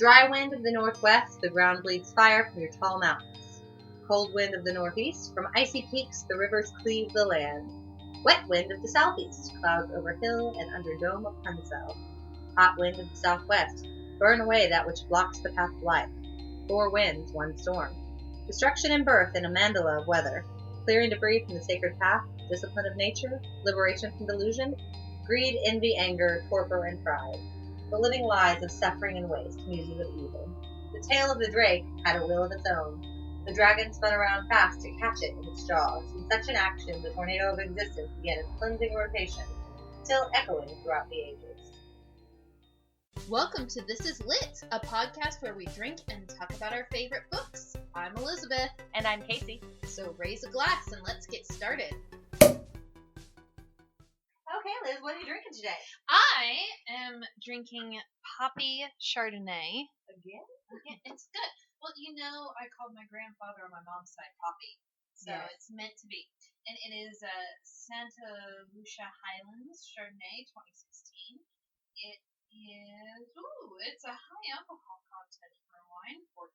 Dry wind of the northwest, the ground bleeds fire from your tall mountains. Cold wind of the northeast, from icy peaks the rivers cleave the land. Wet wind of the southeast, clouds over hill and under dome of Punzel. Hot wind of the southwest, burn away that which blocks the path of life. 4 winds, 1 storm. Destruction and birth in a mandala of weather. Clearing debris from the sacred path, discipline of nature, liberation from delusion, greed, envy, anger, torpor, and pride. The living lies of suffering and waste, muses of evil. The tail of the drake had a will of its own. The dragon spun around fast to catch it in its jaws. In such an action, the tornado of existence began its cleansing rotation, still echoing throughout the ages. Welcome to This Is Lit, a podcast where we drink and talk about our favorite books. I'm Elizabeth. And I'm Casey. So raise a glass and let's get started. Okay, Liz, what are you drinking today? I am drinking Poppy Chardonnay. Again? It's good. Well, you know, I called my grandfather on my mom's side Poppy. So Yes. It's meant to be. And it is Santa Lucia Highlands Chardonnay 2016. It is, it's a high alcohol content for a wine, 14%.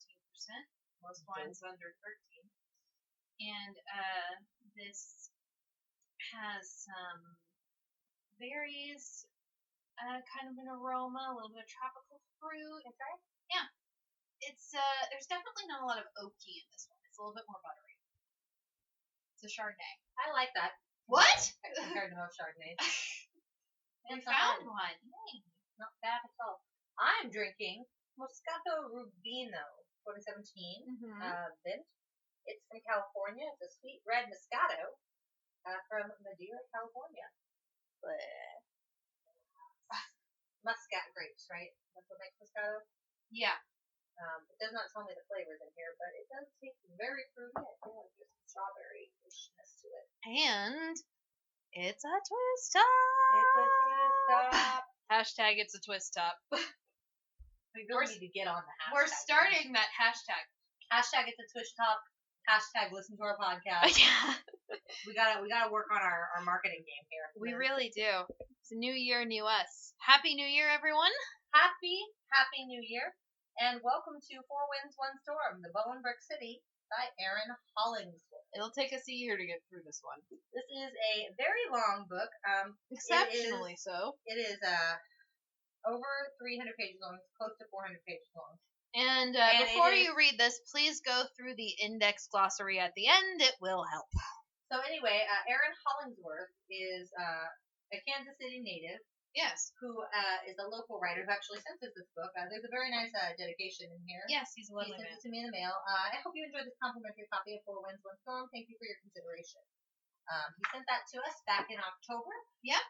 Most wines under 13. And this has some berries, kind of an aroma, a little bit of tropical fruit. Okay. Yeah. It's, there's definitely not a lot of oaky in this one. It's a little bit more buttery. It's a Chardonnay. I like that. What? Compared to most Chardonnays. I found one. Yay. Not bad at all. I'm drinking Moscato Rubino 2017 Vint. It's from California. It's a sweet red Moscato from Madera, California. Muscat grapes, right? That's what makes Moscato. Yeah. It does not tell me the flavors in here, but it does taste very fruity. I feel like there's some strawberry-ishness to it. And it's a twist top. It's a twist top. Hashtag it's a twist top. We really need to get on the hashtag. We're starting that hashtag. Hashtag it's a twist top. Hashtag listen to our podcast. Yeah. We gotta work on our marketing game here. We really do. It's a new year, new us. Happy New Year, everyone. Happy New Year. And welcome to 4 Winds, 1 Storm, The Bow and Brick City by Aaron Hollingsworth. It'll take us a year to get through this one. This is a very long book. Exceptionally so. It is over 300 pages long. It's close to 400 pages long. And before you read this, please go through the index glossary at the end. It will help. So anyway, Aaron Hollingsworth is a Kansas City native. Yes. Who is a local writer who actually sent us this book. There's a very nice dedication in here. Yes, he's a lovely man. He man. sent it to me in the mail. I hope you enjoyed this complimentary copy of 4 Winds, 1 Storm. Thank you for your consideration. He sent that to us back in October. Yep.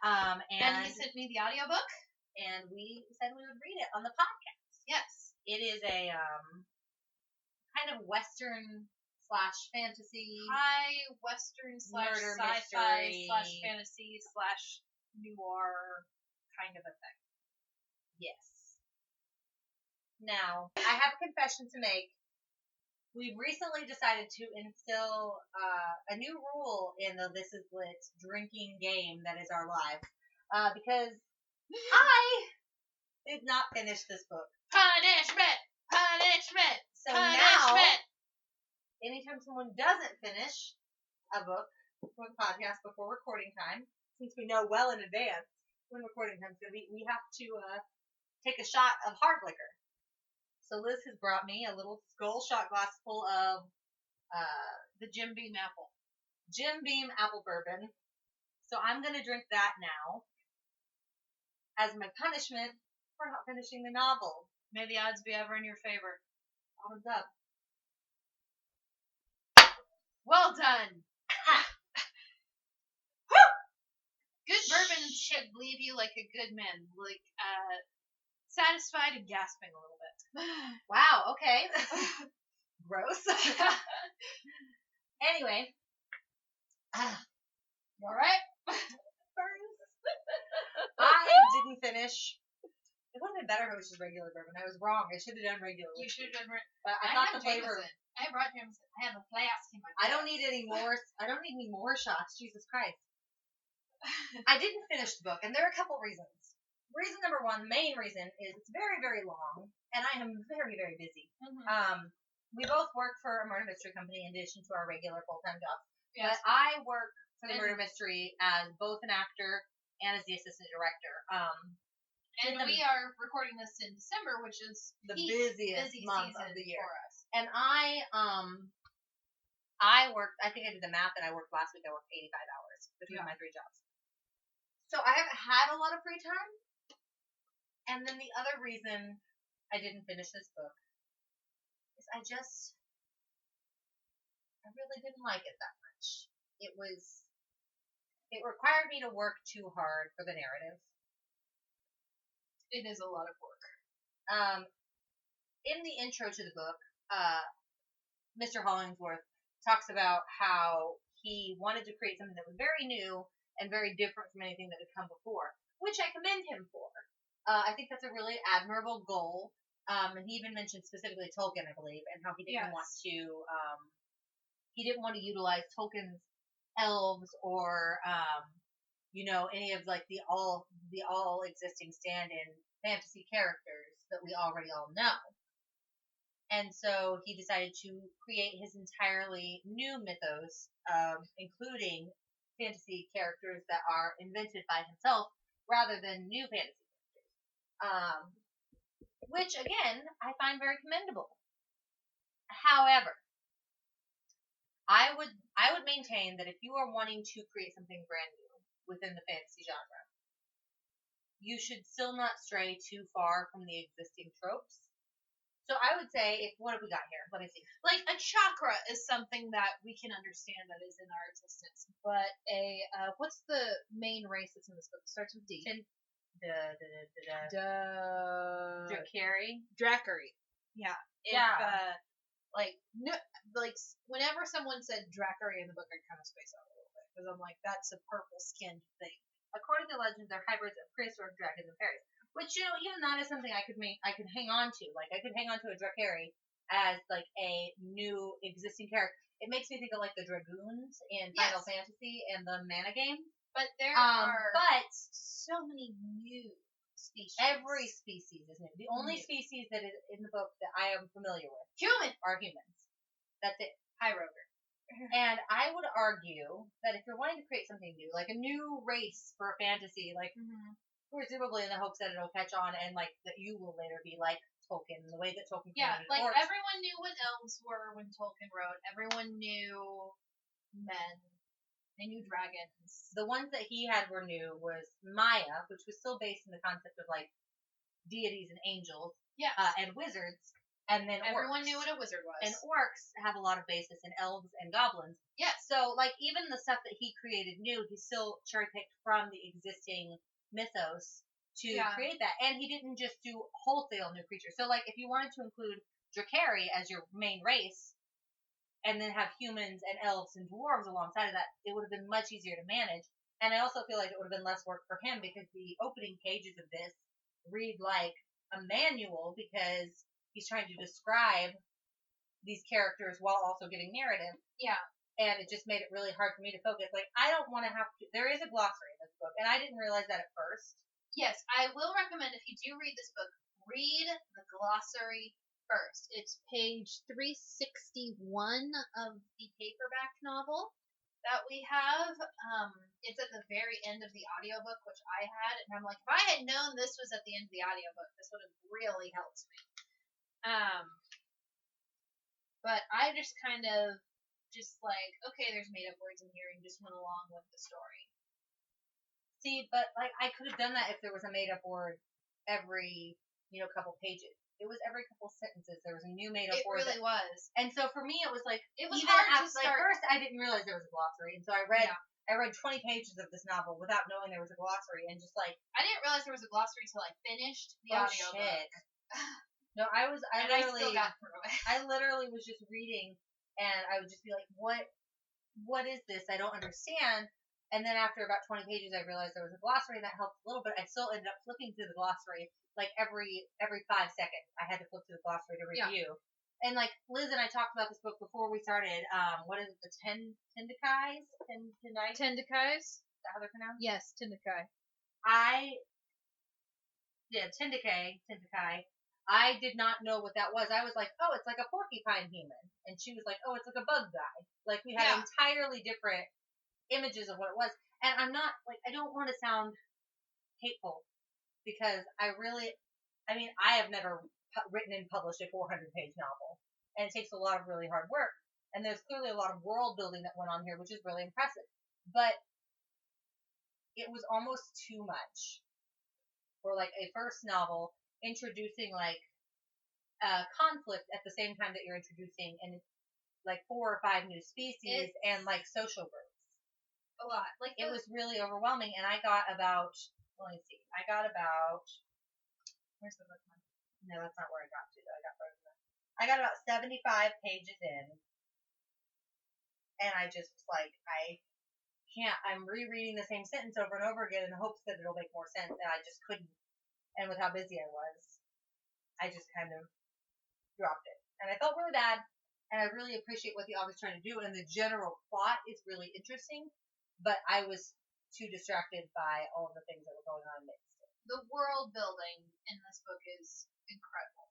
And he sent me the audiobook. And we said we would read it on the podcast. Yes. It is a kind of Western / fantasy. High Western / murder sci-fi mystery / fantasy / noir kind of a thing. Yes. Now, I have a confession to make. We've recently decided to instill a new rule in the This Is Lit drinking game that is our live. Because I did not finish this book. Punishment! So now, anytime someone doesn't finish a book for the podcast before recording time, since we know well in advance when recording time is going to be, we have to take a shot of hard liquor. So Liz has brought me a little skull shot glass full of the Jim Beam apple. Jim Beam apple bourbon. So I'm going to drink that now as my punishment for not finishing the novel. May the odds be ever in your favor. Odds up. Well done. Good bourbon should leave you like a good man, like satisfied and gasping a little bit. Wow, okay. Gross. Anyway. All right. I didn't finish. It would have been better if it was just regular bourbon. I was wrong. I should have done regular. You should have done But I thought the flavor. I brought Jameson. I have a flask in my I don't need any more. I don't need any more shots. Jesus Christ. I didn't finish the book, and there are a couple reasons. reason number one, the main reason, is it's very, very long, and I am very, very busy. Mm-hmm. We both work for a murder mystery company in addition to our regular full-time jobs. Yes. But I work for the murder mystery as both an actor and as the assistant director. And we are recording this in December, which is the busiest month of the year for us. And I worked, I think I did the math, and I worked last week, I worked 85 hours between my 3 jobs. So I haven't had a lot of free time. And then the other reason I didn't finish this book is I really didn't like it that much. It required me to work too hard for the narrative. It is a lot of work. In the intro to the book, Mr. Hollingsworth talks about how he wanted to create something that was very new and very different from anything that had come before, which I commend him for. I think that's a really admirable goal. And he even mentioned specifically Tolkien, I believe, and how he didn't want to utilize Tolkien's elves or any of like the all existing stand-in fantasy characters that we already all know. And so he decided to create his entirely new mythos, including fantasy characters that are invented by himself rather than new fantasy characters. Which, again, I find very commendable. However, I would maintain that if you are wanting to create something brand new within the fantasy genre, you should still not stray too far from the existing tropes. So I would say, what have we got here? Let me see. Like, a chakra is something that we can understand that is in our existence, but what's the main race that's in this book? It starts with D. Dracarys. Yeah. Whenever someone said Dracarys in the book, I'd kind of space out a little bit, because I'm like, that's a purple-skinned thing. According to legends, they're hybrids of prehistoric dragons and fairies. Which, even that is something I could hang on to. Like, I could hang on to a Dracarys as, like, a new existing character. It makes me think of, like, the Dragoons in Final Fantasy and the Mana game. But there are so many new species. Every species is new. The only species that is in the book that I am familiar with are humans. That's it. High Rover. And I would argue that if you're wanting to create something new, like a new race for a fantasy, like presumably in the hopes that it'll catch on and like that you will later be like Tolkien, the way that Tolkien created orcs. Everyone knew what elves were when Tolkien wrote. Everyone knew men. They knew dragons. The ones that he had were new was Maya, which was still based in the concept of like deities and angels. Yes. And wizards. And then everyone orcs. knew what a wizard was. And orcs have a lot of basis in elves and goblins. Yes. So like even the stuff that he created new, he still cherry picked from the existing mythos to create that. And he didn't just do wholesale new creatures. So like if you wanted to include Dracarys as your main race, and then have humans and elves and dwarves alongside of that, it would have been much easier to manage. And I also feel like it would have been less work for him because the opening pages of this read like a manual because he's trying to describe these characters while also giving narrative. Yeah. And it just made it really hard for me to focus. Like, I don't want to have to... There is a glossary in this book, and I didn't realize that at first. Yes, I will recommend if you do read this book, read the glossary first. It's page 361 of the paperback novel that we have. It's at the very end of the audiobook, which I had, and I'm like, if I had known this was at the end of the audiobook, this would have really helped me. But I just kind of okay, there's made up words in here, and just went along with the story. See, but like I could have done that if there was a made up word every couple pages. It was every couple sentences. There was a new made-up word. It really was. And so for me, it was like... It was hard to start. Like, first, I didn't realize there was a glossary. And so I read 20 pages of this novel without knowing there was a glossary. And just like... I didn't realize there was a glossary until I finished the audiobook. Shit. No, I still got through it. I literally was just reading, and I would just be like, what is this? I don't understand. And then after about 20 pages, I realized there was a glossary, and that helped a little bit. I still ended up flipping through the glossary, like, every 5 seconds. I had to flip through the glossary to review. Yeah. And, like, Liz and I talked about this book before we started. What is it, the Tendikais? Tendikais? Is that how they're pronounced? Yes, Tendikai. Tendakai. I did not know what that was. I was like, oh, it's like a porcupine human. And she was like, oh, it's like a bug guy. Like, we had entirely different images of what it was. And I'm not, like, I don't want to sound hateful because I have never written and published a 400-page novel. And it takes a lot of really hard work. And there's clearly a lot of world building that went on here, which is really impressive. But it was almost too much for, like, a first novel introducing, like, conflict at the same time that you're introducing in like 4 or 5 new species and like social groups. A lot. Like it was really overwhelming, and I got about where's the book? No, that's not where I got to though. I got about 75 pages in, and I just was like, I can't. I'm rereading the same sentence over and over again in the hopes that it'll make more sense, and I just couldn't. And with how busy I was, I just kind of dropped it. And I felt really bad, and I really appreciate what the author's trying to do, and the general plot is really interesting, but I was too distracted by all of the things that were going on next. The world building in this book is incredible.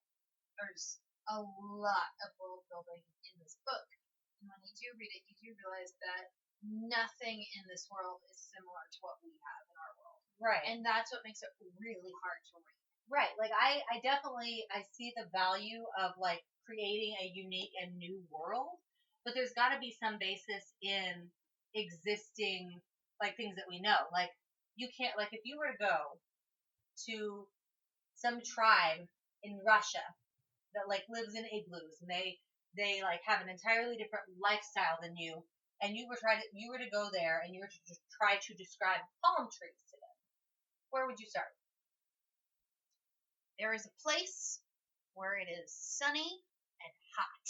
There's a lot of world building in this book, and when you do read it, you do realize that nothing in this world is similar to what we have in our world. Right. And that's what makes it really hard to read. Right. Like, I definitely, I see the value of, like, creating a unique and new world, but there's got to be some basis in existing, like, things that we know. Like, you can't, like, if you were to go to some tribe in Russia that, like, lives in igloos, and they like, have an entirely different lifestyle than you, and you were to go there, and you were to just try to describe palm trees to them, where would you start? There is a place where it is sunny and hot.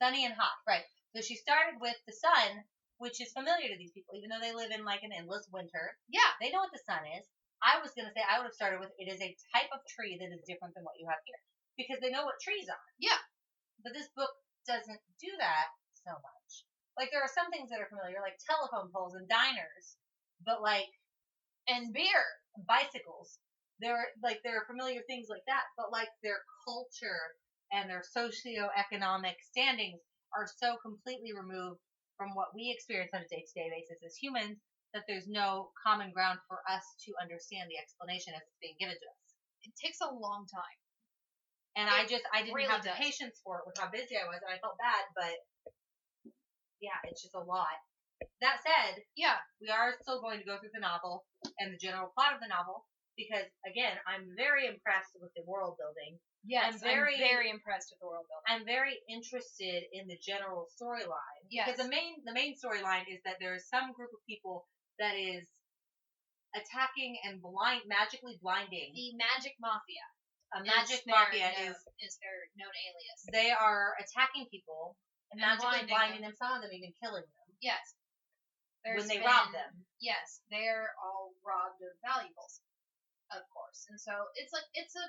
Sunny and hot, right. So she started with the sun, which is familiar to these people, even though they live in, like, an endless winter. Yeah. They know what the sun is. I was going to say I would have started with it is a type of tree that is different than what you have here, because they know what trees are. Yeah. But this book doesn't do that so much. Like, there are some things that are familiar, like telephone poles and diners, but, like, and beer, bicycles. There are familiar things like that, but, like, their culture and their socioeconomic standings are so completely removed from what we experience on a day-to-day basis as humans that there's no common ground for us to understand the explanation as it's being given to us. It takes a long time. And I didn't really have the patience for it with how busy I was, and I felt bad, but yeah, it's just a lot. That said, yeah, we are still going to go through the novel and the general plot of the novel, because, again, I'm very impressed with the world building. Yes, I'm very impressed with the world building. I'm very interested in the general storyline. Yes. Because the main storyline is that there is some group of people that is attacking and magically blinding. The Magic Mafia. A Magic Mafia is their known alias. They are attacking people and magically blinding them, some of them even killing them. Yes. When they rob them. Yes, they're all robbed of valuables, of course. And so it's a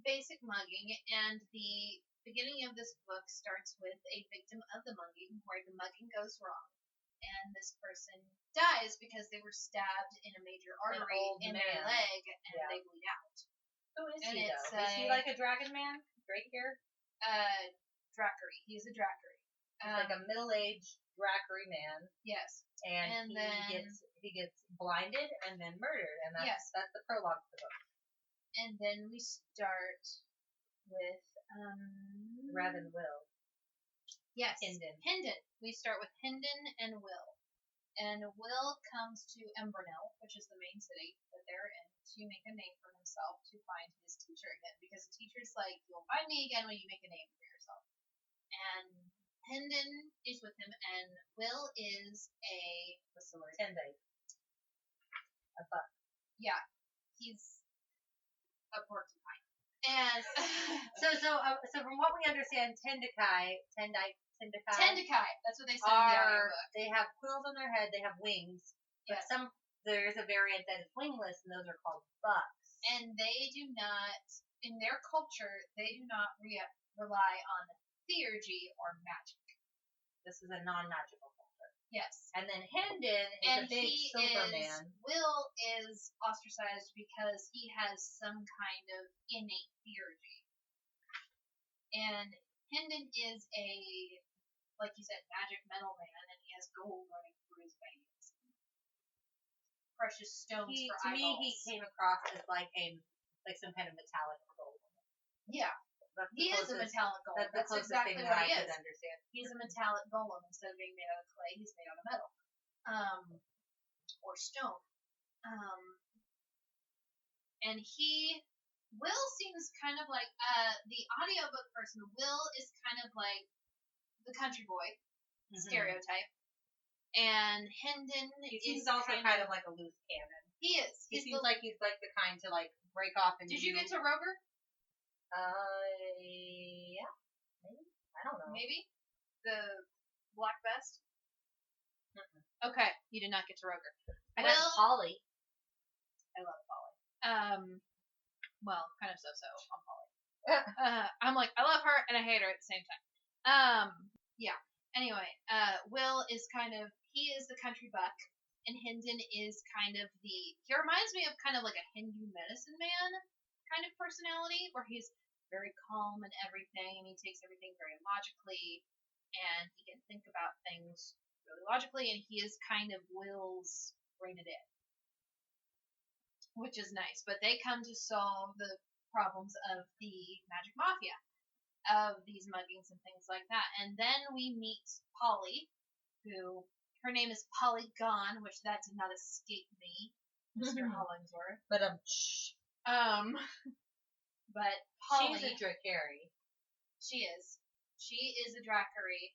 basic mugging, and the beginning of this book starts with a victim of the mugging, where the mugging goes wrong, and this person dies because they were stabbed in a major artery in their leg, and they bleed out. Who is he, though? Is he like a dragon man? Drake here? Drakery. He's a Drakery. He's like a middle-aged Drakery man. Yes. And he gets blinded and then murdered, and that's the prologue to the book. And then we start with Rev and Will. Yes. Hendon. We start with Hendon and Will. And Will comes to Embronil, which is the main city that they're in, to make a name for himself, to find his teacher again. Because the teacher's like, you'll find me again when you make a name for yourself. And Hendon is with him, and Will is what's the word? Tendai. A buck. Yeah. He's a porcupine. And so from what we understand, Tendakai, that's what they said in the audiobook. They have quills on their head, they have wings. But there's a variant that is wingless, and those are called bucks. And they do not, in their culture, they do not rely on theurgy or magic. This is a non-magical culture. Yes. And then Hendon is a big silver man. Will is ostracized because he has some kind of innate theurgy. And Hendon is a, like you said, magic metal man, and he has gold running through his veins. Precious stones for eyeballs. To me, he came across as like some kind of metallic gold. Yeah. He is a metallic golem. That's exactly what he is. Understand. He's a metallic golem. Instead of being made out of clay, he's made out of metal. Or stone. And Will seems kind of like, the audiobook person, Will is kind of like the country boy stereotype. And Hendon is also kind of like a loose cannon. He is. He seems like he's like the kind to like break off and Did you get to Roger? Yeah. Maybe. I don't know. Maybe? The black vest? Okay, you did not get to Roger. I got to Polly. I love Polly. Well, kind of so-so on Polly. I'm like, I love her and I hate her at the same time. Yeah. Anyway, Will is he is the country buck, and Hendon is he reminds me of kind of like a Hindu medicine man kind of personality, where he's very calm and everything, and he takes everything very logically, and he can think about things really logically, and he is kind of Will's rein it in, which is nice. But they come to solve the problems of the Magic Mafia, of these muggings and things like that. And then we meet Polly, who, her name is Polygon, which that did not escape me, Mr. Hollingsworth. But but Polly, she's a Dracari. She is. She is a Dracari,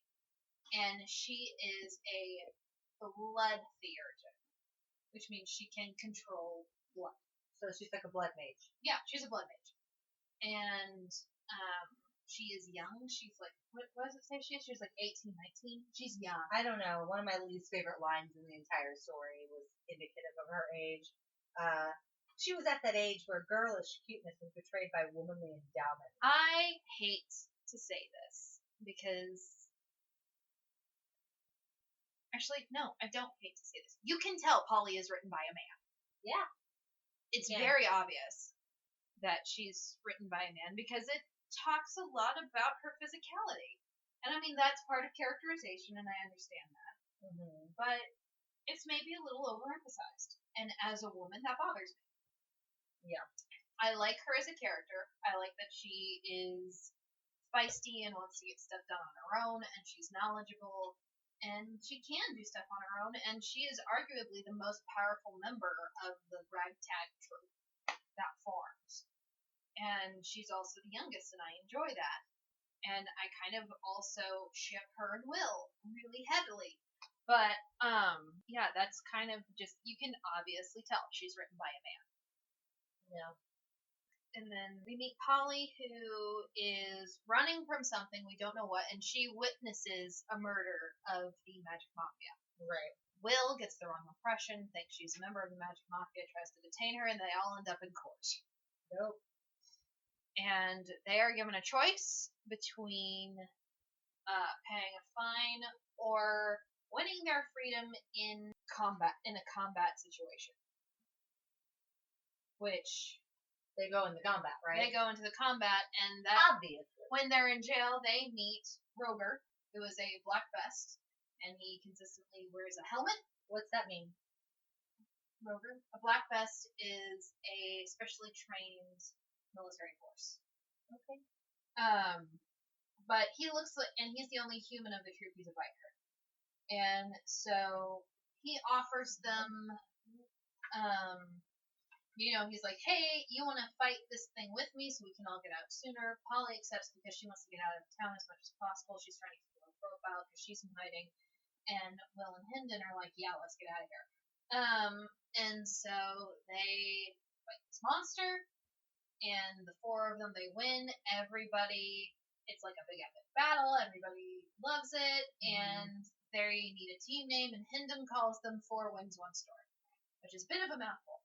and she is a blood theurgent, which means she can control blood. So she's like a blood mage. Yeah, she's a blood mage. And she is young. She's like, what does it say she is? She's like 18, 19. She's young. I don't know. One of my least favorite lines in the entire story was indicative of her age. She was at that age where girlish cuteness was betrayed by womanly endowment. I hate to say this because... Actually, no, I don't hate to say this. You can tell Polly is written by a man. Yeah. It's very obvious that she's written by a man because it talks a lot about her physicality. And I mean, that's part of characterization, and I understand that. Mm-hmm. But it's maybe a little overemphasized. And as a woman, that bothers me. Yeah. I like her as a character. I like that she is feisty and wants to get stuff done on her own, and she's knowledgeable, and she can do stuff on her own, and she is arguably the most powerful member of the ragtag troop that forms. And she's also the youngest, and I enjoy that. And I kind of also ship her and Will really heavily. But, yeah, that's kind of just, you can obviously tell she's written by a man. Yeah. And then we meet Polly, who is running from something, we don't know what, and she witnesses a murder of the Magic Mafia. Right. Will gets the wrong impression, thinks she's a member of the Magic Mafia, tries to detain her, and they all end up in court. Nope. And they are given a choice between paying a fine or winning their freedom in a combat situation. Which... They go into combat, right? They go into the combat, and that... Obviously. When they're in jail, they meet Roger, who is a black vest, and he consistently wears a helmet. What's that mean? Roger? A black vest is a specially trained military force. Okay. But he looks like... And he's the only human of the troop who's a biker. And so he offers them... he's like, hey, you want to fight this thing with me so we can all get out sooner? Polly accepts because she wants to get out of town as much as possible. She's trying to keep a low profile because she's in hiding. And Will and Hendon are like, yeah, let's get out of here. And so they fight this monster, and the four of them, they win. Everybody, it's like a big epic battle. Everybody loves it, and they need a team name, and Hendon calls them Four Winds, One Story, which is a bit of a mouthful.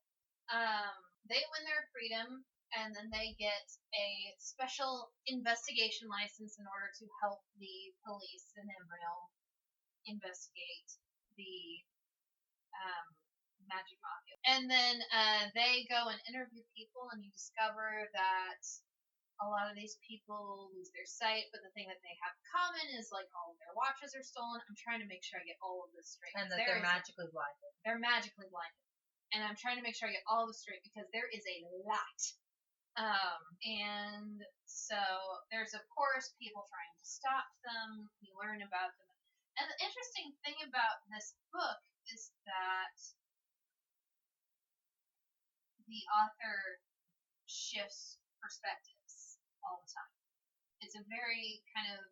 They win their freedom, and then they get a special investigation license in order to help the police in Emerald investigate the Magic Mafia. And then they go and interview people, and you discover that a lot of these people lose their sight, but the thing that they have in common is, like, all of their watches are stolen. I'm trying to make sure I get all of this straight. And that they're magically blinded. They're magically blinded. And I'm trying to make sure I get all of this straight because there is a lot. And so there's, of course, people trying to stop them. You learn about them. And the interesting thing about this book is that the author shifts perspectives all the time. It's a very kind of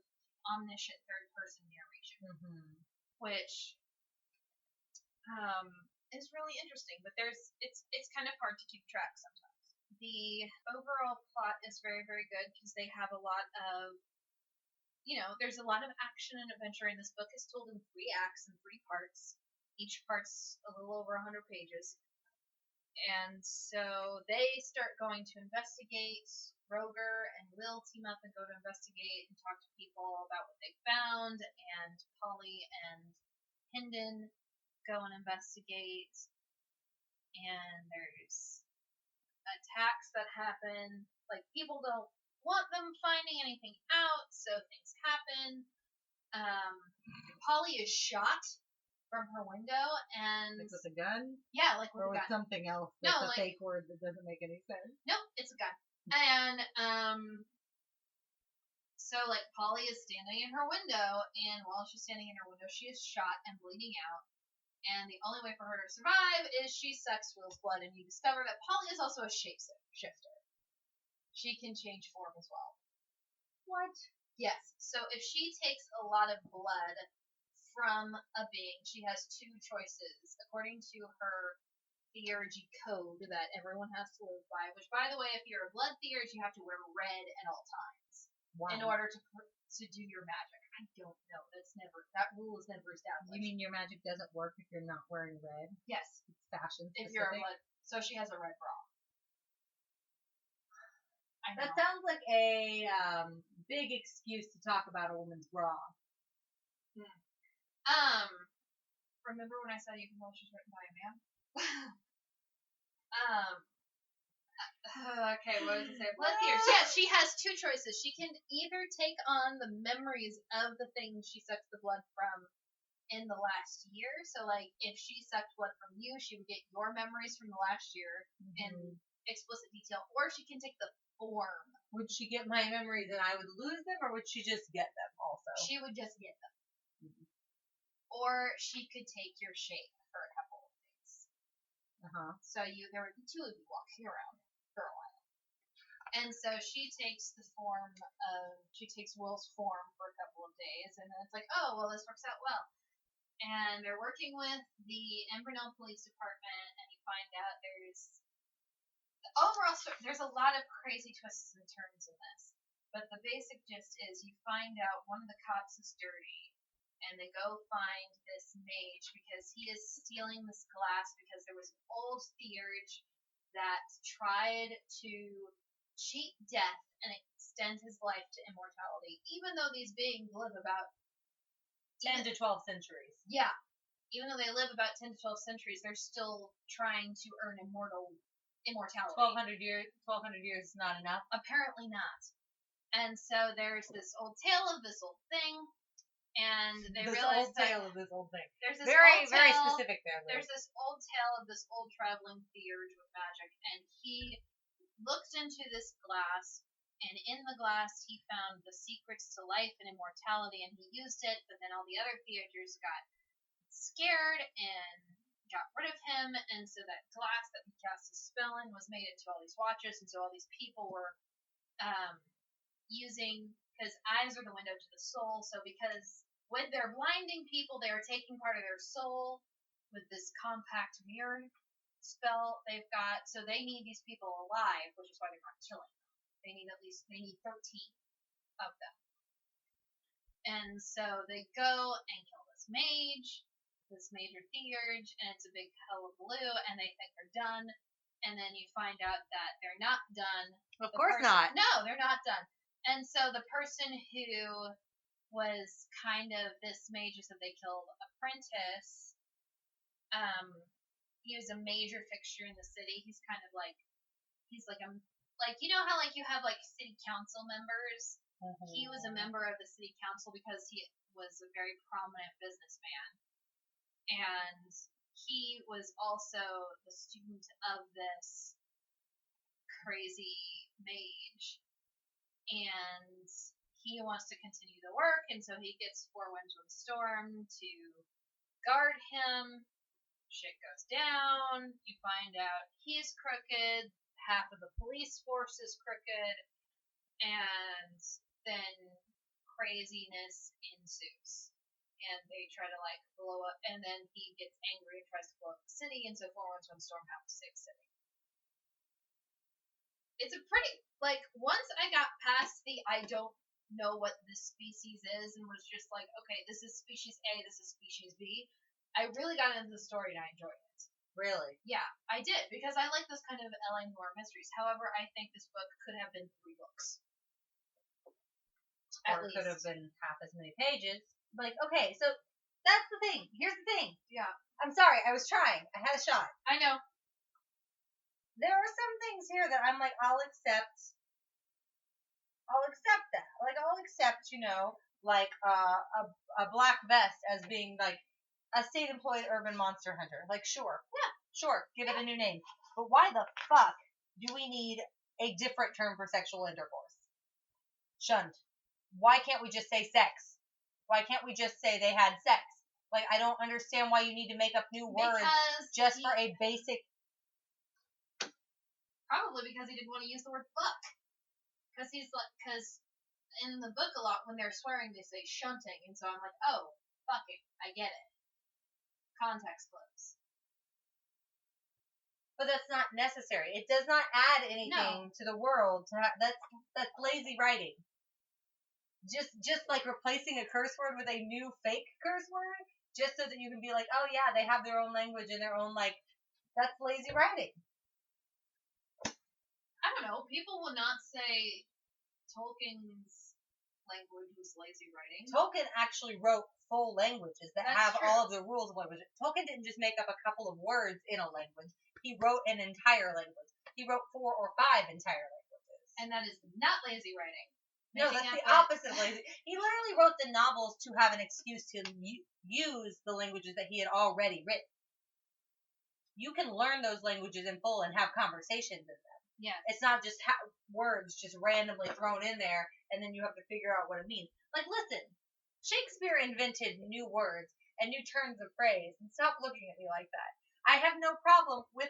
omniscient third-person narration, which is really interesting. But it's kind of hard to keep track sometimes. The overall plot is very, very good because they have a lot of, there's a lot of action and adventure in this book. It's told in 3 acts and 3 parts. Each part's a little over 100 pages. And so they start going to investigate. Roger and Will team up and go to investigate and talk to people about what they found. And Polly and Hendon go and investigate. And there's attacks that happen. Like, people don't want them finding anything out, so things happen. Polly is shot from her window, and like with a gun? Yeah, like with or a gun. Or with something else that's a fake word that doesn't make any sense? No, it's a gun. And so, like, Polly is standing in her window, and while she's standing in her window, she is shot and bleeding out. And the only way for her to survive is she sucks Will's blood, and you discover that Polly is also a shapeshifter. She can change form as well. What? Yes. So if she takes a lot of blood from a being, she has 2 choices according to her theurgy code that everyone has to live by. Which, by the way, if you're a blood theurge, you have to wear red at all times in order to do your magic. I don't know. That rule is never established. You mean your magic doesn't work if you're not wearing red? Yes. It's fashion specific. If you're a blood, so she has a red bra. That sounds like a big excuse to talk about a woman's bra. Remember when I said you can tell she's written by a man? Okay, what does it say? Blood theurge. Yeah, she has 2 choices. She can either take on the memories of the things she sucked the blood from in the last year. So, like, if she sucked blood from you, she would get your memories from the last year in explicit detail. Or she can take the form. Would she get my memories and I would lose them, or would she just get them also? She would just get them. Or she could take your shape for a couple of days. So there would be 2 of you walking around for a while. And so she takes Will's form for a couple of days, and then it's like, oh, well, this works out well. And they're working with the Embry-Nell Police Department, and you find out there's a lot of crazy twists and turns in this. But the basic gist is you find out one of the cops is dirty, and they go find this mage because he is stealing this glass because there was an old theurge that tried to cheat death and extend his life to immortality, even though these beings live about 10 to 12 centuries. Yeah. Even though they live about 10 to 12 centuries, they're still trying to earn immortality. 1200 years is not enough? Apparently not. And so there's this old tale of this old thing, and they realize There's this very specific there. There's this old tale of this old traveling theurge with magic, and he looked into this glass, and in the glass he found the secrets to life and immortality, and he used it, but then all the other theurgers got scared and got rid of him, and so that glass that he cast his spell in was made into all these watches, and so all these people were using, because eyes are the window to the soul, so because when they're blinding people, they are taking part of their soul with this compact mirror spell they've got, so they need these people alive, which is why they're not killing them. They need 13 of them. And so they go and kill this major theurge, and it's a big hullabaloo, and they think they're done, and then you find out that they're not done. Of course not. No, they're not done. And so the person who was kind of this mage who said they killed Apprentice He was a major fixture in the city. He's kind of like, he's like you know how like you have like city council members? Mm-hmm. He was a member of the city council because he was a very prominent businessman. And he was also the student of this crazy mage. And he wants to continue the work, and so he gets Four Winds with Storm to guard him. Shit goes down. You find out he's crooked. Half of the police force is crooked. And then craziness ensues. And they try to, like, blow up. And then he gets angry and tries to blow up the city. And so Four Winds with Storm have to save the city. It's a pretty, like, once I got past the I don't know what this species is and was just like, okay, this is species A, this is species B, I really got into the story and I enjoyed it. Really? Yeah, I did, because I like those kind of L.A. noir mysteries. However, I think this book could have been 3 books. Or it could have been half as many pages. Like, okay, so that's the thing. Here's the thing. Yeah. I'm sorry, I was trying. I had a shot. I know. There are some things here that I'm like, I'll accept that. Like, I'll accept, you know, like a black vest as being like a state-employed urban monster hunter. Like, sure. Yeah. Sure. Give it a new name. But why the fuck do we need a different term for sexual intercourse? Shunned. Why can't we just say sex? Why can't we just say they had sex? Like, I don't understand why you need to make up new words just for a basic... Probably because he didn't want to use the word fuck. Because in the book a lot, when they're swearing, they say shunting. And so I'm like, oh, fucking, I get it. Context clues. But that's not necessary. It does not add anything to the world. That's lazy writing. Just like replacing a curse word with a new fake curse word, just so that you can be like, oh yeah, they have their own language and their own, like, that's lazy writing. I don't know. People will not say Tolkien's language was lazy writing. Tolkien actually wrote full languages that have true. all of the rules of language. Tolkien didn't just make up a couple of words in a language. He wrote an entire language. He wrote 4 or 5 entire languages. And that is not lazy writing. No, that's the opposite of lazy. He literally wrote the novels to have an excuse to use the languages that he had already written. You can learn those languages in full and have conversations in them. Yeah. It's not just words just randomly thrown in there, and then you have to figure out what it means. Like, listen, Shakespeare invented new words and new turns of phrase, and stop looking at me like that. I have no problem with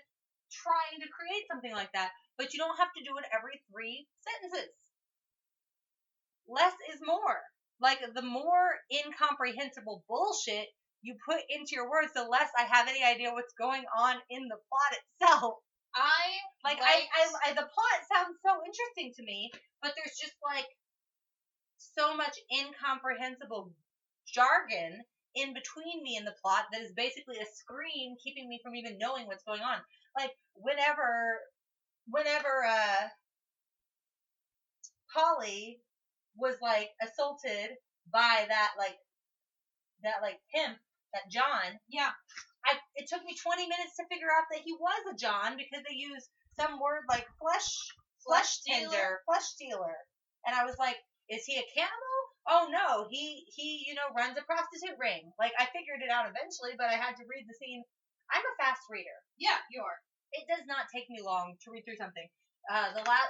trying to create something like that, but you don't have to do it every 3 sentences. Less is more. Like, the more incomprehensible bullshit you put into your words, the less I have any idea what's going on in the plot itself. The plot sounds so interesting to me, but there's just, like, so much incomprehensible jargon in between me and the plot that is basically a screen keeping me from even knowing what's going on. Like, whenever Polly was, like, assaulted by that pimp, that John. Yeah. It took me 20 minutes to figure out that he was a John because they used some word like flesh stealer. And I was like, is he a cannibal? Oh no, he runs a prostitute ring. Like, I figured it out eventually, but I had to read the scene. I'm a fast reader. Yeah, you are. It does not take me long to read through something.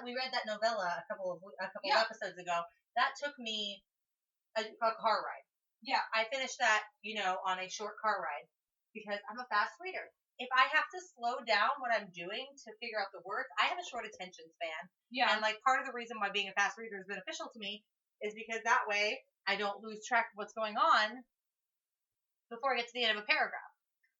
We read that novella a couple of episodes ago. That took me a car ride. Yeah. I finished that, on a short car ride because I'm a fast reader. If I have to slow down what I'm doing to figure out the words, I have a short attention span. Yeah. And, like, part of the reason why being a fast reader is beneficial to me is because that way I don't lose track of what's going on before I get to the end of a paragraph.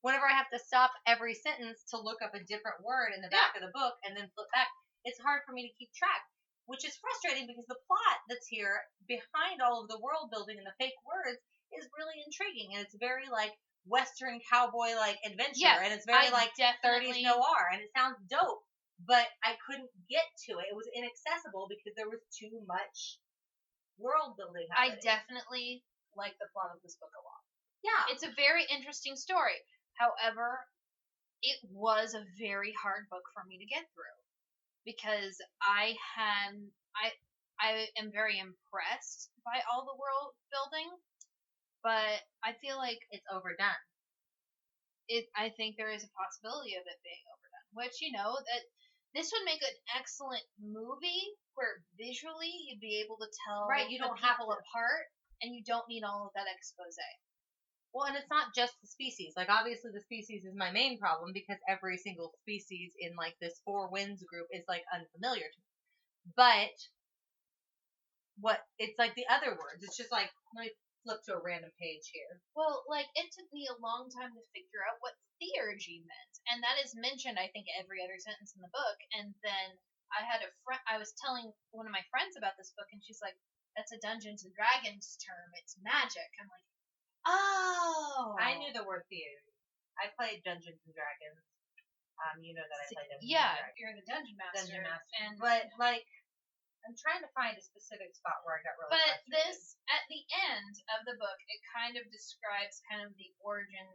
Whenever I have to stop every sentence to look up a different word in the back of the book and then flip back, it's hard for me to keep track, which is frustrating because the plot that's here behind all of the world building and the fake words is really intriguing, and it's very, like, Western cowboy, like, adventure, and it's very, like, 30s noir, and it sounds dope, but I couldn't get to it. It was inaccessible because there was too much world building happening. I definitely like the plot of this book a lot. Yeah. It's a very interesting story. However, it was a very hard book for me to get through because I am very impressed by all the world building, but I feel like It's overdone. I think there is a possibility of it being overdone, which, that this would make an excellent movie where visually you'd be able to tell Right, you the don't have people to. apart, and you don't need all of that expose. Well, and it's not just the species. Like, obviously the species is my main problem because every single species in, like, this Four Winds group is, like, unfamiliar to me. But it's like the other words. It's just like, let me flip to a random page here. Well, like, it took me a long time to figure out what theurgy meant, and that is mentioned, I think, every other sentence in the book. And then I was telling one of my friends about this book, and she's like, that's a Dungeons and Dragons term. It's magic. I'm like, oh. I knew the word theurgy. I played Dungeons and Dragons. You know that I played Dungeons and Yeah, Dragons. you're the Dungeon Master. But, like, I'm trying to find a specific spot where I got really But frustrated. at the end of the book, it kind of describes kind of the origin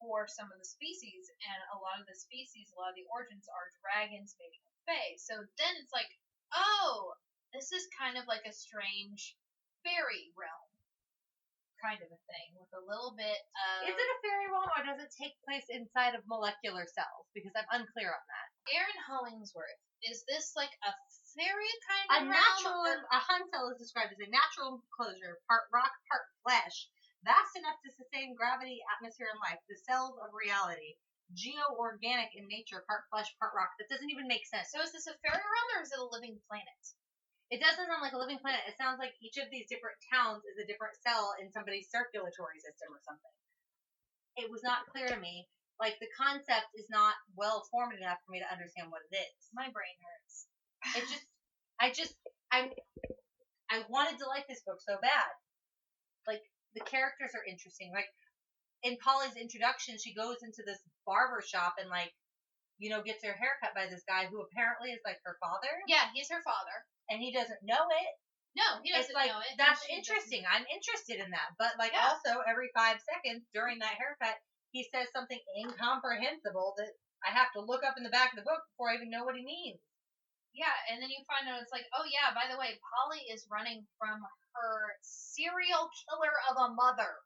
for some of the species, and a lot of the origins are dragons mating with fae. So then it's like, oh, this is kind of like a strange fairy realm kind of a thing with a little bit of... Is it a fairy realm, or does it take place inside of molecular cells? Because I'm unclear on that. Aaron Hollingsworth, is this like a fairy kind of realm? A hun cell is described as a natural enclosure, part rock, part flesh, vast enough to sustain gravity, atmosphere, and life. The cells of reality. Geo-organic in nature, part flesh, part rock. That doesn't even make sense. So is this a fairy realm, or is it a living planet? It doesn't sound like a living planet. It sounds like each of these different towns is a different cell in somebody's circulatory system or something. It was not clear to me. Like, the concept is not well formed enough for me to understand what it is. My brain hurts. I wanted to like this book so bad. Like, the characters are interesting. Like, in Polly's introduction, she goes into this barber shop and, like, gets her hair cut by this guy who apparently is, like, her father. Yeah, he's her father. And he doesn't know it. No, he doesn't know it. That's interesting. I'm interested in that. But, like, also, every 5 seconds during that haircut, he says something incomprehensible that I have to look up in the back of the book before I even know what he means. Yeah, and then you find out it's like, oh, yeah, by the way, Polly is running from her serial killer of a mother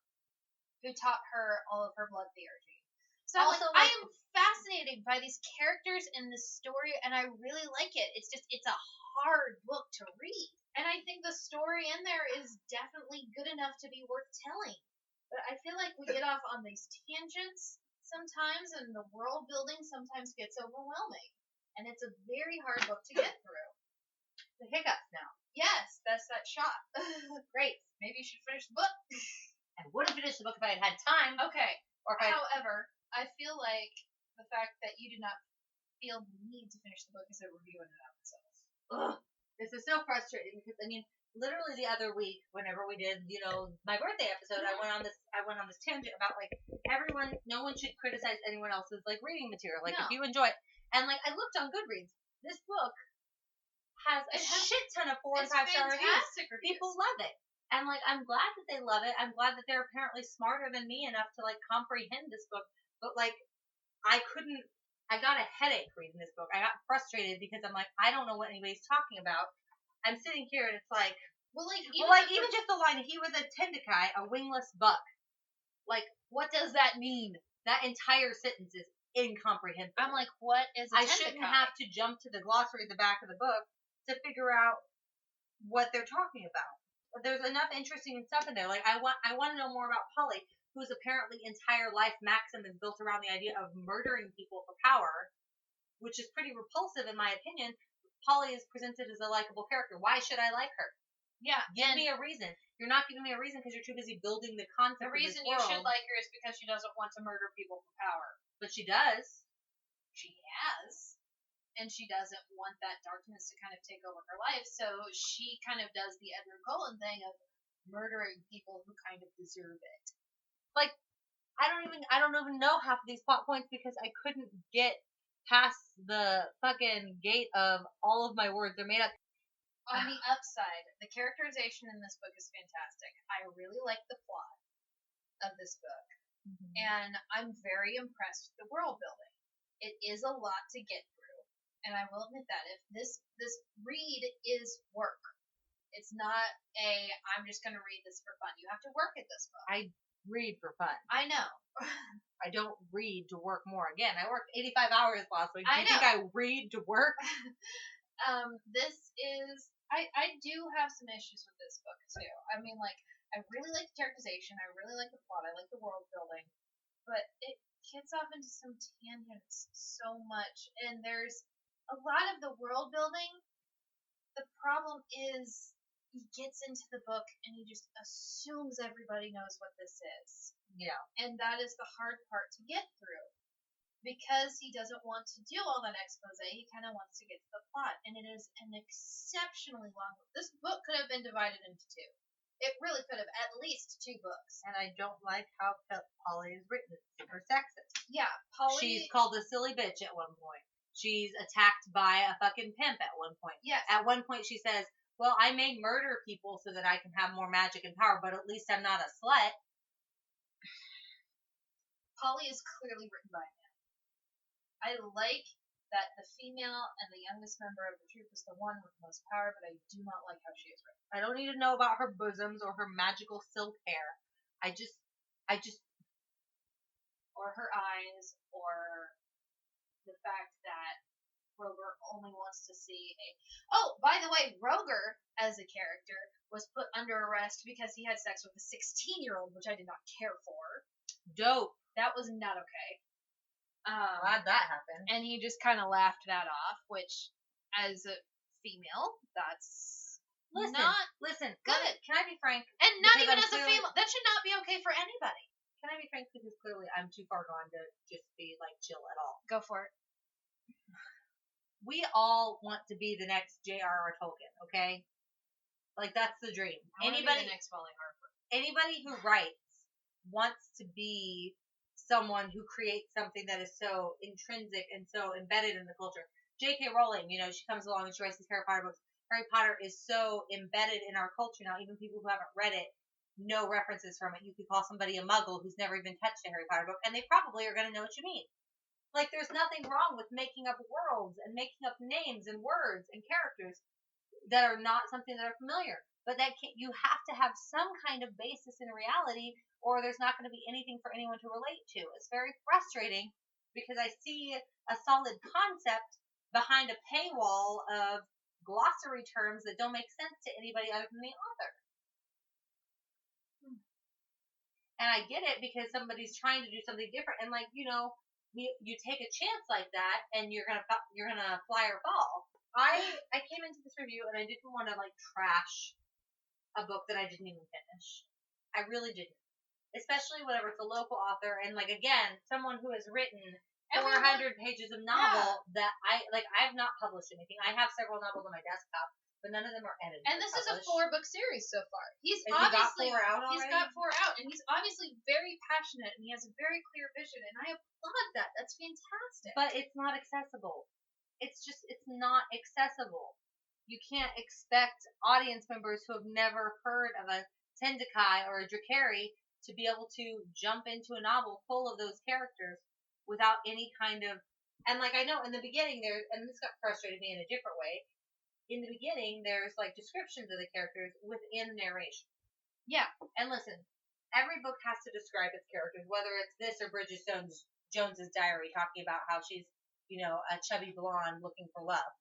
who taught her all of her blood theurgy. So also, I am fascinated by these characters in this story, and I really like it. It's a hard book to read. And I think the story in there is definitely good enough to be worth telling. But I feel like we get off on these tangents sometimes, and the world building sometimes gets overwhelming. And it's a very hard book to get through. The hiccups now. Yes, that's that shot. Great. Maybe you should finish the book. I would have finished the book if I had had time. Okay. However, I feel like the fact that you did not feel the need to finish the book is a review in and of itself. Ugh. This is so frustrating because, I mean, literally the other week, whenever we did, my birthday episode, I went on this tangent about, like, no one should criticize anyone else's, like, reading material. Like, if you enjoy it. And, like, I looked on Goodreads. This book has a shit ton of 4 and 5-star reviews. People love it. And, like, I'm glad that they love it. I'm glad that they're apparently smarter than me enough to, like, comprehend this book. But, like, I got a headache reading this book. I got frustrated because I'm like, I don't know what anybody's talking about. I'm sitting here and it's like, even just the line, he was a tendikai, a wingless buck. Like, what does that mean? That entire sentence is incomprehensible. I'm like, what is a tendikai? I shouldn't have to jump to the glossary at the back of the book to figure out what they're talking about. But there's enough interesting stuff in there. Like, I want to know more about Polly, whose apparently entire life maxim is built around the idea of murdering people for power, which is pretty repulsive in my opinion. Polly is presented as a likable character. Why should I like her? Yeah. Give me a reason. You're not giving me a reason because you're too busy building the concept of this world. The reason you should like her is because she doesn't want to murder people for power. But she does. She has. And she doesn't want that darkness to kind of take over her life, so she kind of does the Edward Cullen thing of murdering people who kind of deserve it. Like, I don't even know half of these plot points because I couldn't get past the fucking gate of all of my words. They're made up. On the upside, the characterization in this book is fantastic. I really like the plot of this book. Mm-hmm. And I'm very impressed with the world building. It is a lot to get through, and I will admit that if this read is work. It's not I'm just going to read this for fun. You have to work at this book. I read for fun. I know. I don't read to work more. Again, I worked 85 hours last week. Do you think I read to work? This is I do have some issues with this book too. I mean, like, I really like the characterization. I really like the plot. I like the world building, but it gets off into some tangents so much, and there's a lot of the world building. The problem is he gets into the book and he just assumes everybody knows what this is. Yeah. And that is the hard part to get through. Because he doesn't want to do all that expose, he kind of wants to get to the plot. And it is an exceptionally long book. This book could have been divided into two. It really could have, at least 2 books. And I don't like how Polly is written. It's super sexist. Yeah, Polly... She's called a silly bitch at one point. She's attacked by a fucking pimp at one point. Yes. At one point she says, well, I may murder people so that I can have more magic and power, but at least I'm not a slut. Polly is clearly written by a man. I like that the female and the youngest member of the troop is the one with the most power, but I do not like how she is written. I don't need to know about her bosoms or her magical silk hair. I just... Or her eyes, or the fact that Roger only wants to see a... Oh, by the way, Roger, as a character, was put under arrest because he had sex with a 16-year-old, which I did not care for. Dope. That was not okay. Glad that happened. And he just kind of laughed that off, which, as a female, that's Listen, good. Can I be frank? And not Because even I'm as a female. That should not be okay for anybody. Can I be frank? Because clearly I'm too far gone to just be, like, chill at all. Go for it. We all want to be the next J.R.R. Tolkien, okay? Like, that's the dream. Anybody be the next Molly Harper. Anybody who writes wants to be someone who creates something that is so intrinsic and so embedded in the culture. J.K. Rowling, she comes along and she writes these Harry Potter books. Harry Potter is so embedded in our culture now. Even people who haven't read it know references from it. You could call somebody a muggle who's never even touched a Harry Potter book, and they probably are going to know what you mean. Like, there's nothing wrong with making up worlds and making up names and words and characters that are not something that are familiar. But you have to have some kind of basis in reality, or there's not going to be anything for anyone to relate to. It's very frustrating because I see a solid concept behind a paywall of glossary terms that don't make sense to anybody other than the author. And I get it because somebody's trying to do something different, and you take a chance like that, and you're gonna fly or fall. I came into this review and I didn't want to trash a book that I didn't even finish. I really didn't, especially whenever it's a local author and again someone who has written 400 pages of novel that I've not published anything. I have several novels on my desktop, but none of them are edited. And this is a 4-book series so far. He's got 4 out already? He's got 4 out, and he's obviously very passionate, and he has a very clear vision, and I applaud that. That's fantastic. But it's not accessible. It's not accessible. You can't expect audience members who have never heard of a Tendakai or a Drakari to be able to jump into a novel full of those characters without any kind of... And I know in the beginning and this got frustrated me in a different way, in the beginning there's descriptions of the characters within narration. Yeah. And listen, every book has to describe its characters, whether it's this or Bridget Jones's diary talking about how she's a chubby blonde looking for love.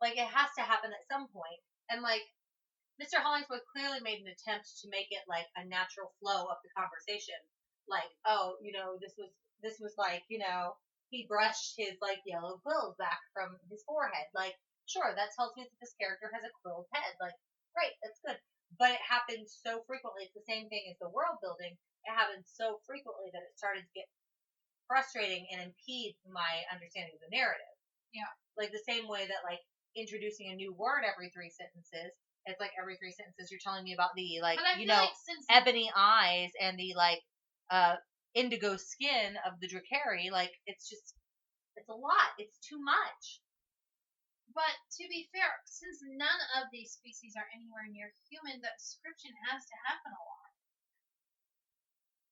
It has to happen at some point. And Mr. Hollingsworth clearly made an attempt to make it a natural flow of the conversation. This was he brushed his yellow quills back from his forehead. Sure, that tells me that this character has a quilled head. Great, that's good. But it happens so frequently. It's the same thing as the world building. It happens so frequently that it started to get frustrating and impede my understanding of the narrative. Yeah. The same way that introducing a new word every 3 sentences, it's every 3 sentences you're telling me about the ebony eyes and the indigo skin of the Drakari. It's a lot. It's too much. But to be fair, since none of these species are anywhere near human, that description has to happen a lot.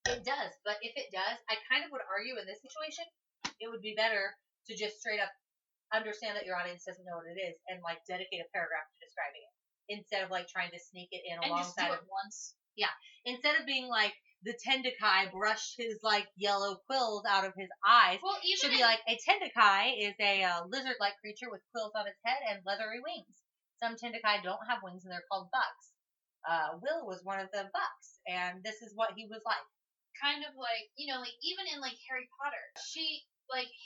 It does, but if it does, I kind of would argue in this situation, it would be better to just straight up understand that your audience doesn't know what it is and like dedicate a paragraph to describing it instead of like trying to sneak it in And just do alongside it once. Yeah, instead of being like the Tendakai brushed his like yellow quills out of his eyes. Well, even Should be like a Tendakai is a lizard-like creature with quills on its head and leathery wings. Some Tendakai don't have wings and they're called bucks. Will was one of the bucks, and this is what he was like. kind of like, you know, like even in like Harry Potter,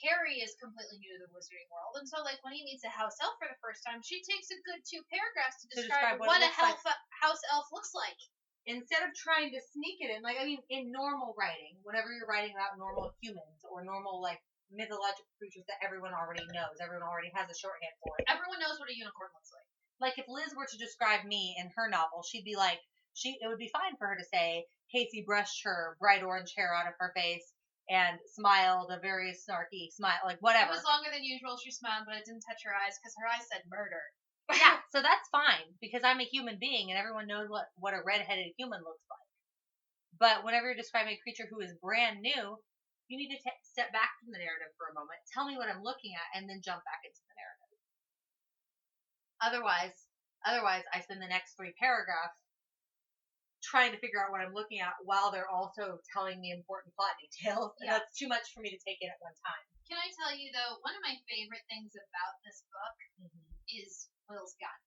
Harry is completely new to the wizarding world, and so like when he meets a house elf for the first time, she takes a good 2 paragraphs to describe what a house elf looks like. Instead of trying to sneak it in, like, I mean, in normal writing, whenever you're writing about normal humans or normal, like, mythological creatures that everyone already knows, everyone already has a shorthand for it. Everyone knows what a unicorn looks like. Like, if Liz were to describe me in her novel, she'd be like, it would be fine for her to say, Casey brushed her bright orange hair out of her face and smiled a very snarky smile, like, whatever. It was longer than usual, she smiled, but it didn't touch her eyes because her eyes said murder. Yeah, so that's fine, because I'm a human being, and everyone knows what a redheaded human looks like. But whenever you're describing a creature who is brand new, you need to step back from the narrative for a moment, tell me what I'm looking at, and then jump back into the narrative. Otherwise, I spend the next 3 paragraphs trying to figure out what I'm looking at while they're also telling me important plot details, and that's too much for me to take in at one time. Can I tell you, though, one of my favorite things about this book is Will's gun.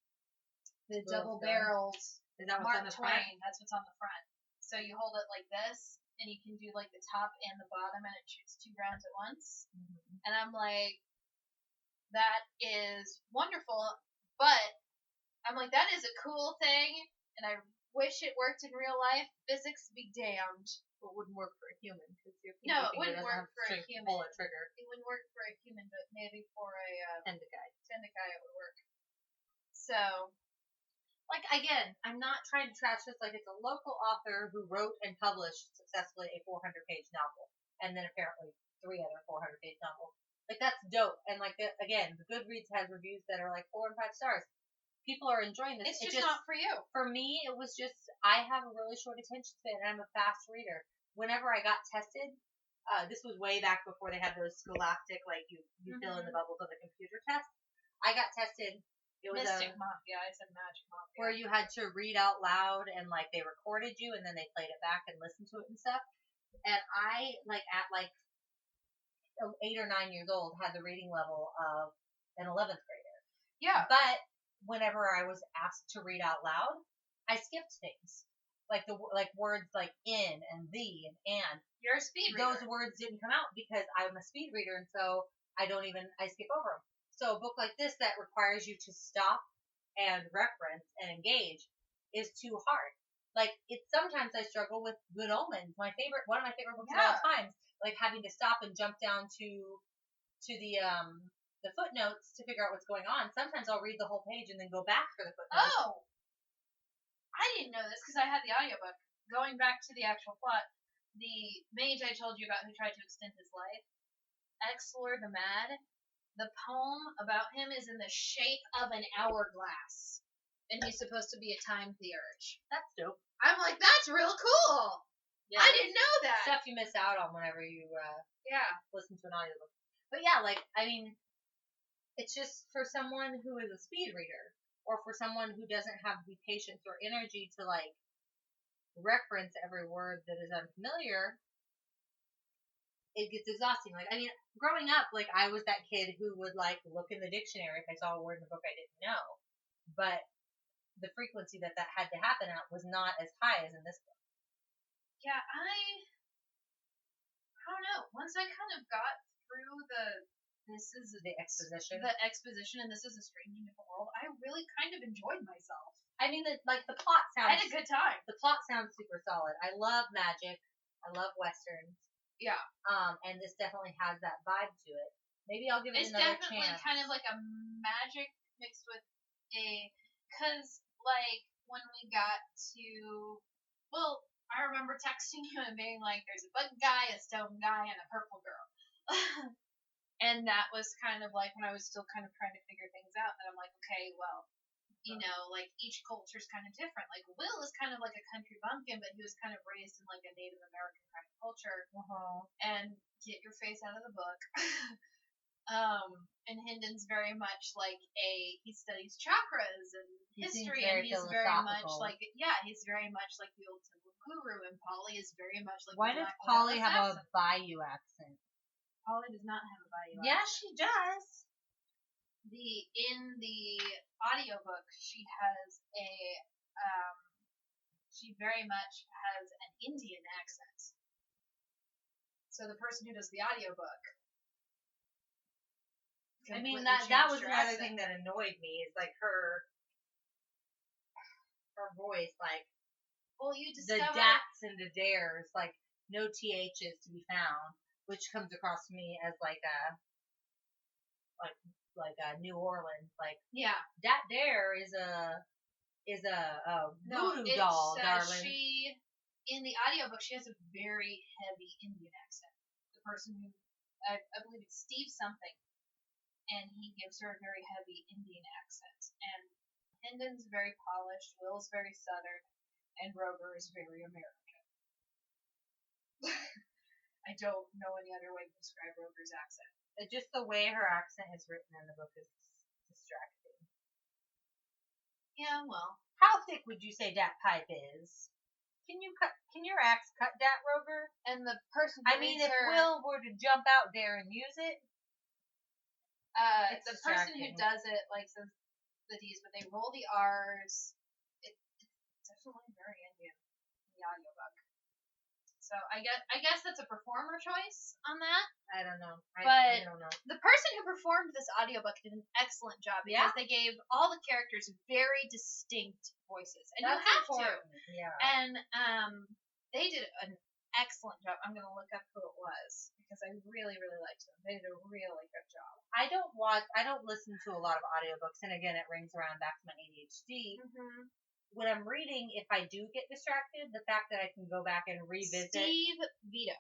The double-barreled Mark Twain. That's what's on the front. So you hold it like this, and you can do like the top and the bottom, and it shoots 2 rounds at once. And I'm like, that is wonderful, but I'm like, that is a cool thing, and I wish it worked in real life. Physics be damned. It wouldn't work for a human. No, it wouldn't work for a human. Pull a trigger. It wouldn't work for a human, but maybe for a Tendakai it would work. So, like, again, I'm not trying to trash this. Like, it's a local author who wrote and published successfully a 400-page novel, and then apparently 3 other 400-page novels. Like, that's dope. And like, again, the Goodreads has reviews that are like 4 and 5 stars. People are enjoying this. It's just not for you. For me, it was just, I have a really short attention span, and I'm a fast reader. Whenever I got tested, this was way back before they had those scholastic, like, you fill in the bubbles on the computer test. I got tested. It was Mystic Mafia. I said Magic Mafia. Where you had to read out loud, and, like, they recorded you, and then they played it back and listened to it and stuff. And I, like, at, like, 8 or 9 years old, had the reading level of an 11th grader. Yeah. But whenever I was asked to read out loud, I skipped things. Like words like in and the and. You're a speed reader. Those words didn't come out because I'm a speed reader, and so I skip over them. So a book like this that requires you to stop and reference and engage is too hard. Like, sometimes I struggle with Good Omens, one of my favorite books of all times, like having to stop and jump down to the footnotes to figure out what's going on. Sometimes I'll read the whole page and then go back for the footnotes. Oh! I didn't know this because I had the audiobook. Going back to the actual plot, the mage I told you about who tried to extend his life, Exlor the Mad, the poem about him is in the shape of an hourglass. And he's supposed to be a time theurge. That's dope. I'm like, that's real cool! Yeah, I didn't know that! Stuff you miss out on whenever you listen to an audiobook. But yeah, like, I mean, it's just for someone who is a speed reader, or for someone who doesn't have the patience or energy to, like, reference every word that is unfamiliar, it gets exhausting. Like, I mean, growing up, like, I was that kid who would, like, look in the dictionary if I saw a word in the book I didn't know. But the frequency that had to happen at was not as high as in this book. Yeah, I don't know. Once I kind of got through the exposition, and this is a strange and different world, I really kind of enjoyed myself. I mean, the plot sounds... I had a good time. The plot sounds super solid. I love magic. I love westerns. Yeah. And this definitely has that vibe to it. Maybe I'll give it another chance. It's definitely kind of like a magic mixed with because, like, when we got to... Well, I remember texting you and being like, there's a bug guy, a stone guy, and a purple girl. And that was kind of like when I was still kind of trying to figure things out. And I'm like, okay, well, you know, like, each culture's kind of different. Like, Will is kind of like a country bumpkin, but he was kind of raised in, like, a Native American kind of culture. And get your face out of the book. And Hendon's very much like he studies chakras and history, and he's very much like, he's very much like the old temple guru, and Polly is very much like Why does Polly have a Bayou accent? Polly does not have a Bayou accent. Yeah, she does. In the audiobook, she has she very much has an Indian accent. So the person who does the audiobook, I mean, that was another thing that annoyed me, is like her voice, like, well, you the dats and the dares, like, no THs to be found, which comes across to me as like a New Orleans, like, that dare is a voodoo doll, darling. She, in the audiobook, she has a very heavy Indian accent. The person who, I believe it's Steve something, and he gives her a very heavy Indian accent. And Hendon's very polished, Will's very southern, and Rover is very American. I don't know any other way to describe Rover's accent. Just the way her accent is written in the book is distracting. Yeah, well. How thick would you say that pipe is? Can your axe cut that, Rover? And the person if Will were to jump out there and use it, the person who does it, like, says the D's, but they roll the R's. It's definitely very Indian in the audiobook. So I guess that's a performer choice on that. I don't know. I don't know. The person who performed this audiobook did an excellent job, because they gave all the characters very distinct voices. And that's you have important. to. Yeah. And they did an excellent job. I'm going to look up who it was, because I really, really liked them. They did a really good job. I don't listen to a lot of audiobooks, and again, it rings around back to my ADHD. Mm-hmm. When I'm reading, if I do get distracted, the fact that I can go back and revisit... Steve Vito.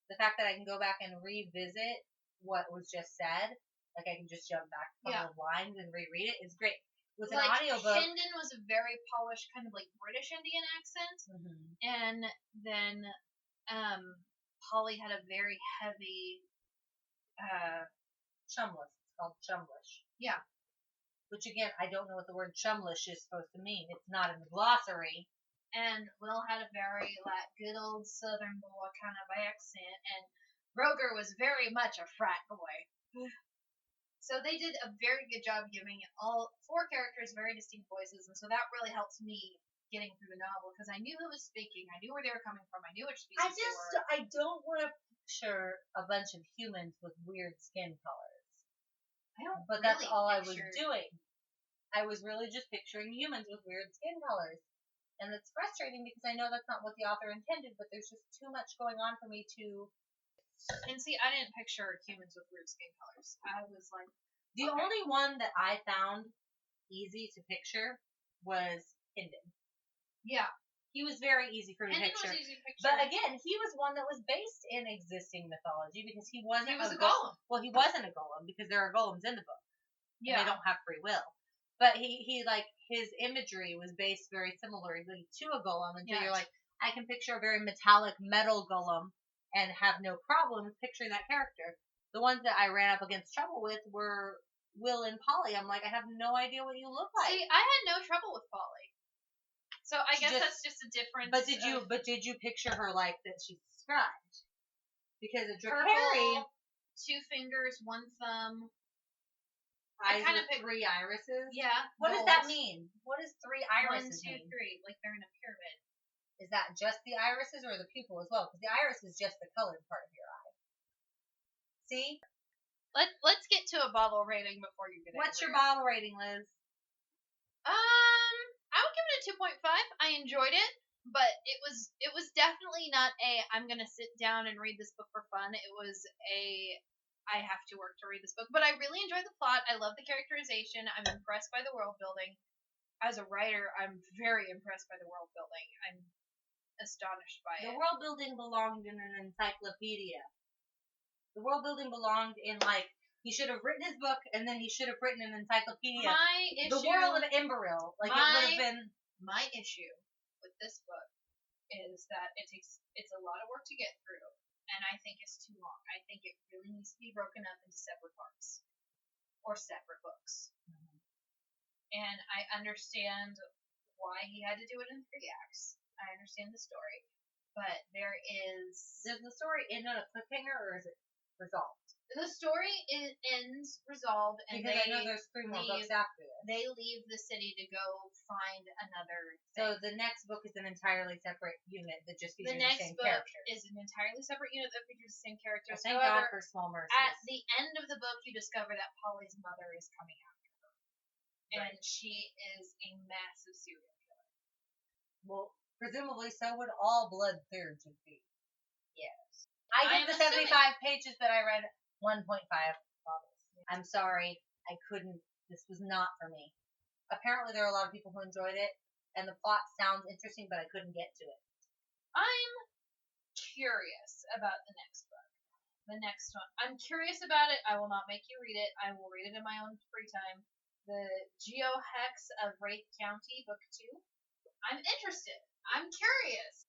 The fact that I can go back and revisit what was just said, like I can just jump back a couple of lines and reread it, is great. With an audiobook... Hendon was a very polished, kind of like British Indian accent, and then Polly had a very heavy... Chumlish. It's called Chumlish. Yeah. Which, again, I don't know what the word Chumlish is supposed to mean. It's not in the glossary. And Will had a very, like, good old southern boy kind of accent, and Roger was very much a frat boy. So they did a very good job giving all 4 characters very distinct voices, and so that really helped me getting through the novel, because I knew who was speaking, I knew where they were coming from, I knew which species they were. I don't want to picture a bunch of humans with weird skin colors. But that's all I was doing. I was really just picturing humans with weird skin colors. And it's frustrating because I know that's not what the author intended, but there's just too much going on for me to... And see, I didn't picture humans with weird skin colors. I was like... The only one that I found easy to picture was Hendon. Yeah. He was very easy for me to picture. Was easy to picture. But again, he was one that was based in existing mythology, because he wasn't a golem. Well, he wasn't a golem, because there are golems in the book. Yeah. And they don't have free will. But he like, his imagery was based very similarly to a golem, and so you're like, I can picture a very metallic metal golem and have no problem picturing that character. The ones that I ran up against trouble with were Will and Polly. I'm like, I have no idea what you look like. See, I had no trouble with Polly. So I guess that's just a difference. But did you picture her like that she's described? Because a Dracari, 2 fingers, 1 thumb. Eyes with 3 irises? Yeah. What does that mean? What does 3 irises 1, 2, mean? 3. Like they're in a pyramid. Is that just the irises or the pupil as well? Because the iris is just the colored part of your eye. See? Let's get to a bottle rating before you get What's your bottle rating, Liz? I would give it a 2.5. I enjoyed it, but it was definitely not I'm gonna sit down and read this book for fun. It was I have to work to read this book. But I really enjoyed the plot. I love the characterization. I'm impressed by the world building. As a writer, I'm very impressed by the world building. I'm astonished by it. The world building belonged in an encyclopedia. The world building belonged in, like, He should have written his book, and then he should have written an encyclopedia. The World of Emberil. Like, it would have been... My issue with this book is that it's a lot of work to get through, and I think it's too long. I think it really needs to be broken up into separate parts. Or separate books. Mm-hmm. And I understand why he had to do it in 3 acts. I understand the story. But there is... Does the story end on a cliffhanger, or is it resolved? The story ends resolved, and because I know there's 3 more books after this. They leave the city to go find another thing. So the next book is an entirely separate unit that just features the same characters. The next book is an entirely separate unit that features the same characters. Well, thank God for small mercies. At the end of the book, you discover that Polly's mother is coming after her. Right. And she is a massive serial killer. Well, presumably so would all blood-thirds be. Yes. I give the 75 pages that I read 1.5 bottles. I'm sorry, I couldn't. This was not for me. Apparently, there are a lot of people who enjoyed it, and the plot sounds interesting, but I couldn't get to it. I'm curious about the next book. The next one. I'm curious about it. I will not make you read it. I will read it in my own free time. The Geohex of Wraith County, Book 2. I'm interested. I'm curious.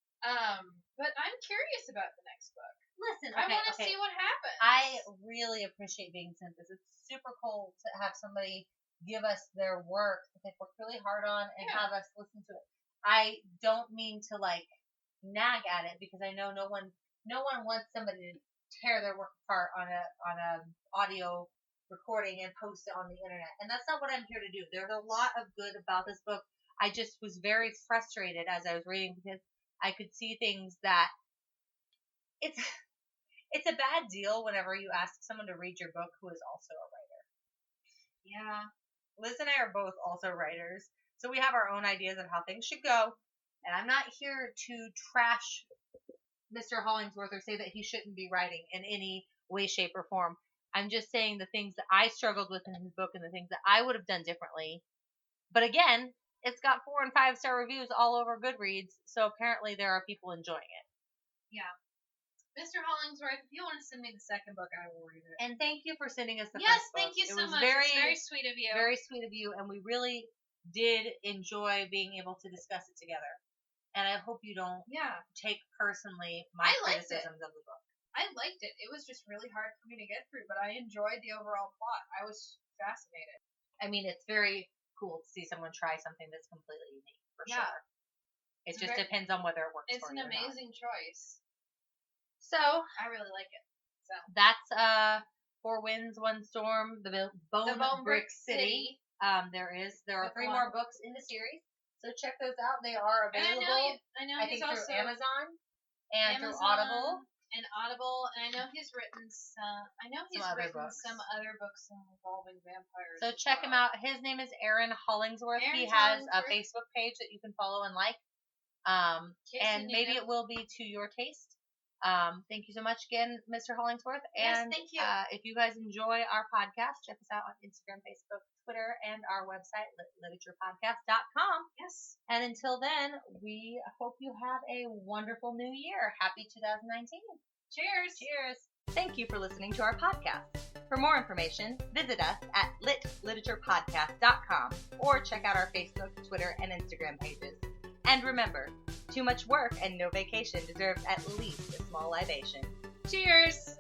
But I'm curious about the next book. Listen, I want to see what happens. I really appreciate being sent this. It's super cool to have somebody give us their work that they've worked really hard on and have us listen to it. I don't mean to nag at it because I know no one wants somebody to tear their work apart on a audio recording and post it on the internet. And that's not what I'm here to do. There's a lot of good about this book. I just was very frustrated as I was reading because I could see things that it's a bad deal whenever you ask someone to read your book who is also a writer. Yeah. Liz and I are both also writers, so we have our own ideas of how things should go. And I'm not here to trash Mr. Hollingsworth or say that he shouldn't be writing in any way, shape, or form. I'm just saying the things that I struggled with in his book and the things that I would have done differently. But again, it's got 4 and 5-star reviews all over Goodreads, so apparently there are people enjoying it. Yeah. Mr. Hollingsworth, if you want to send me the second book, I will read it. And thank you for sending us the first book. Yes, thank you so much. It's very sweet of you. Very sweet of you, and we really did enjoy being able to discuss it together. And I hope you don't take personally my criticisms of the book. I liked it. It was just really hard for me to get through, but I enjoyed the overall plot. I was fascinated. I mean, it's very cool to see someone try something that's completely unique, for sure. It just depends on whether it works for you or not. It's an amazing choice. So, I really like it. So that's 4 Winds, 1 Storm, the Bone Brick City. There are 3 more books in the series, so check those out. They are available. I think through Amazon and through Audible. And I know he's written some. Some other books involving vampires. So check him out. His name is Aaron Hollingsworth. He has a Facebook page that you can follow and like. And maybe it will be to your taste. Thank you so much again, Mr. Hollingsworth. And yes, thank you. If you guys enjoy our podcast, check us out on Instagram, Facebook, Twitter, and our website, literaturePodcast.com. Yes. And until then, we hope you have a wonderful new year. Happy 2019. Cheers. Cheers. Thank you for listening to our podcast. For more information, visit us at literaturePodcast.com or check out our Facebook, Twitter, and Instagram pages. And remember, too much work and no vacation deserves at least a small libation. Cheers!